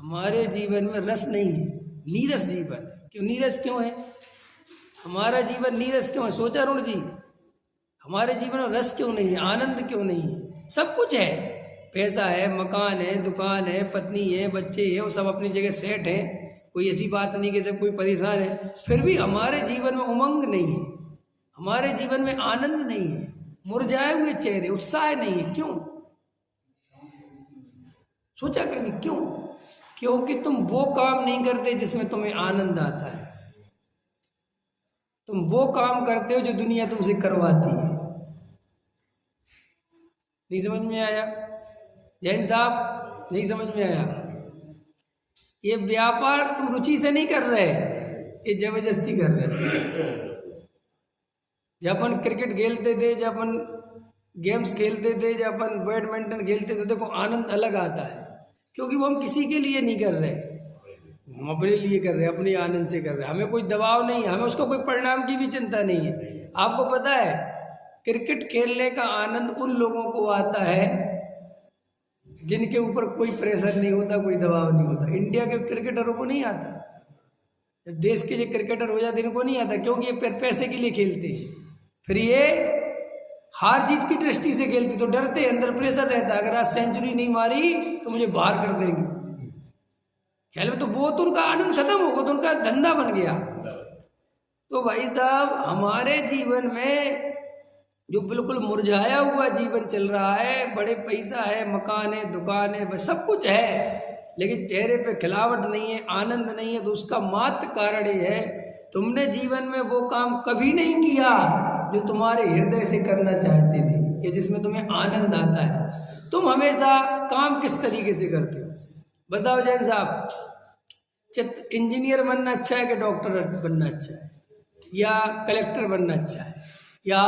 हमारे जीवन में रस नहीं है, नीरस जीवन है। क्यों नीरस क्यों है? हमारा जीवन नीरस क्यों है? सोचा अरुण जी, हमारे जीवन में रस क्यों नहीं है, आनंद क्यों नहीं है? सब कुछ है, पैसा है, मकान है, दुकान है, पत्नी है, बच्चे हैं, वो सब अपनी जगह सेट है, कोई ऐसी बात नहीं कि सब कोई परेशान है, फिर भी हमारे जीवन में उमंग नहीं है, हमारे जीवन में आनंद नहीं है, मुरझाए हुए चेहरे, उत्साह नहीं है। क्यों? सोचा कभी क्यों? क्योंकि तुम वो काम नहीं करते जिसमें तुम्हें आनंद आता है, तुम वो काम करते हो जो दुनिया तुमसे करवाती है। नहीं समझ में आया जैन साहब? नहीं समझ में आया? ये व्यापार तुम रुचि से नहीं कर रहे, ये जबरदस्ती कर रहे। जब अपन क्रिकेट खेलते थे, जब अपन गेम्स खेलते थे, जब अपन बैडमिंटन खेलते थे, देखो आनंद अलग आता है, क्योंकि वो हम किसी के लिए नहीं कर रहे, हम अपने लिए कर रहे हैं, अपने आनंद से कर रहे हैं। हमें कोई दबाव नहीं है, हमें उसको कोई परिणाम की भी चिंता नहीं है। आपको पता है क्रिकेट खेलने का आनंद उन लोगों को आता है जिनके ऊपर कोई प्रेशर नहीं होता, कोई दबाव नहीं होता। इंडिया के क्रिकेटरों को नहीं आता, जब देश के जो क्रिकेटर हो जाते इनको नहीं आता, क्योंकि ये पैसे के लिए खेलते हैं। फिर ये हार जीत की दृष्टि से खेलते, तो डरते, अंदर प्रेशर रहता है, अगर आज सेंचुरी नहीं मारी तो मुझे बाहर कर देंगे। खेल में तो वो तो उनका आनंद खत्म हो गया, तो उनका धंधा बन गया। तो भाई साहब, हमारे जीवन में जो बिल्कुल मुरझाया हुआ जीवन चल रहा है, बड़े पैसा है, मकान है, दुकान है, बस सब कुछ है, लेकिन चेहरे पे खिलावट नहीं है, आनंद नहीं है, तो उसका मात्र कारण ये है तुमने जीवन में वो काम कभी नहीं किया जो तुम्हारे हृदय से करना चाहते थे, या जिसमें तुम्हें आनंद आता है। तुम हमेशा काम किस तरीके से करते हो? बताओ जैन साहब, इंजीनियर बनना अच्छा है कि डॉक्टर बनना अच्छा है, या कलेक्टर बनना अच्छा है, या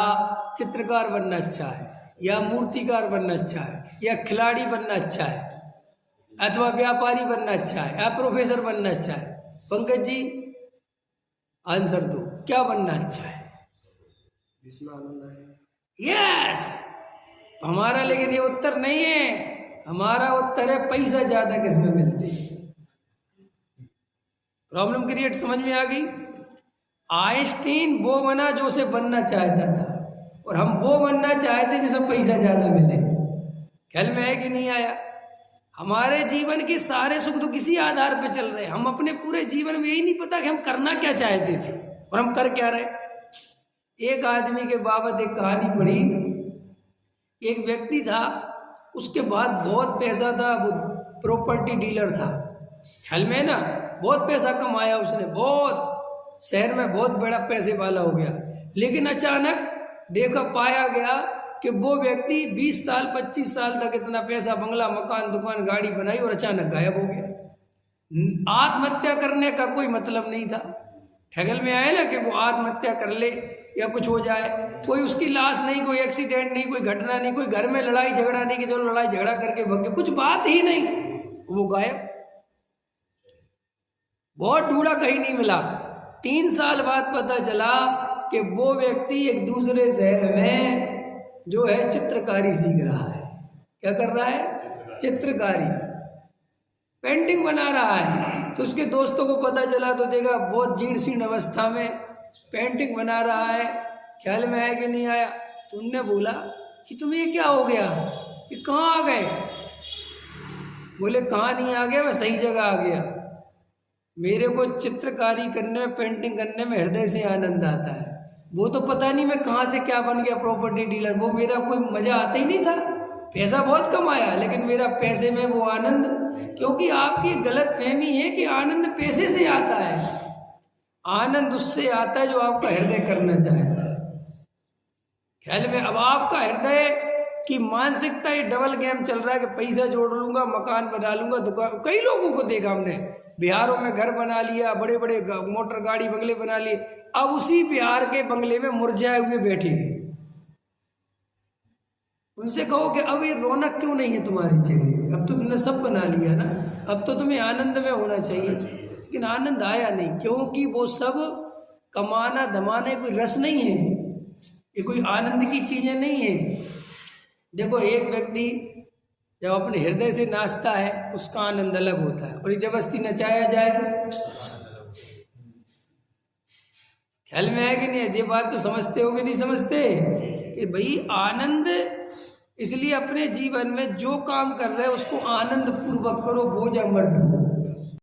चित्रकार बनना अच्छा है, या मूर्तिकार बनना अच्छा है, या खिलाड़ी बनना अच्छा है, अथवा व्यापारी बनना अच्छा है, या प्रोफेसर बनना अच्छा है? पंकज जी आंसर दो, क्या बनना अच्छा है? जिसमें आनंद आए। यस, हमारा लेकिन ये उत्तर नहीं है, हमारा उत्तर है पैसा ज्यादा किसमें मिलते। प्रॉब्लम क्रिएट समझ में आ गई? आइंस्टीन वो बना जो उसे बनना चाहता था, और हम वो बनना चाहते जिसमें पैसा ज्यादा मिले। ख्याल में है कि नहीं आया? हमारे जीवन के सारे सुख दुख इसी आधार पर चल रहे हैं। हम अपने पूरे जीवन में यही नहीं पता कि हम करना क्या चाहते थे और हम कर क्या रहे। एक आदमी के बाबत एक कहानी पढ़ी। एक व्यक्ति था, उसके बाद बहुत पैसा था, वो प्रॉपर्टी डीलर था, ख्याल में है ना, बहुत पैसा कमाया उसने, बहुत शहर में बहुत बड़ा पैसे वाला हो गया। लेकिन अचानक देखा पाया गया कि वो व्यक्ति 20 साल 25 साल तक इतना पैसा, बंगला, मकान, दुकान, गाड़ी बनाई और अचानक गायब हो गया। आत्महत्या करने का कोई मतलब नहीं था। ठगल में आया ना कि वो आत्महत्या कर ले या कुछ हो जाए, कोई उसकी लाश नहीं, कोई एक्सीडेंट नहीं, कोई घटना नहीं, कोई घर में लड़ाई झगड़ा नहीं कि चलो लड़ाई झगड़ा करके भग गए, कुछ बात ही नहीं, वो गायब। बहुत ढूंढा, कहीं नहीं मिला। 3 साल बाद पता चला कि वो व्यक्ति एक दूसरे शहर में जो है चित्रकारी सीख रहा है। क्या कर रहा है? चित्रकारी, पेंटिंग बना रहा है। तो उसके दोस्तों को पता चला तो देखा बहुत जीर्ण शीर्ण अवस्था में पेंटिंग बना रहा है। ख्याल में आया कि नहीं आया? तो उनने बोला कि तुम्हें ये क्या हो गया, ये कहाँ आ गए? बोले कहाँ नहीं आ गया, मैं सही जगह आ गया। मेरे को चित्रकारी करने में, पेंटिंग करने में हृदय से आनंद आता है। वो तो पता नहीं मैं कहाँ से क्या बन गया प्रॉपर्टी डीलर, वो मेरा कोई मजा आता ही नहीं था। पैसा बहुत कमाया लेकिन मेरा पैसे में वो आनंद, क्योंकि आपकी गलत फहमी है कि आनंद पैसे से आता है। आनंद उससे आता है जो आपका हृदय करना चाहता है। ख्याल में? अब आपका हृदय की मानसिकता ये डबल गेम चल रहा है कि पैसा जोड़ लूंगा, मकान बना लूंगा, दुकान। कई लोगों को देखा हमने, बिहारों में घर बना लिया, बड़े बड़े मोटर गाड़ी बंगले बना लिए, अब उसी बिहार के बंगले में मुरझाए हुए बैठे हैं। उनसे कहो कि अब ये रौनक क्यों नहीं है तुम्हारे चेहरे? अब तो तुमने सब बना लिया ना, अब तो तुम्हें आनंद में होना चाहिए, लेकिन आनंद आया नहीं, क्योंकि वो सब कमाना धमाना कोई रस नहीं है, ये कोई आनंद की चीजें नहीं है। देखो एक व्यक्ति जब अपने हृदय से नाचता है उसका आनंद अलग होता है, और ये जबरदस्ती नचाया जाए, ख्याल में है कि नहीं? ये बात तो समझते हो कि नहीं समझते कि भाई आनंद, इसलिए अपने जीवन में जो काम कर रहे हैं उसको आनंद पूर्वक करो, बोझ मत ढो।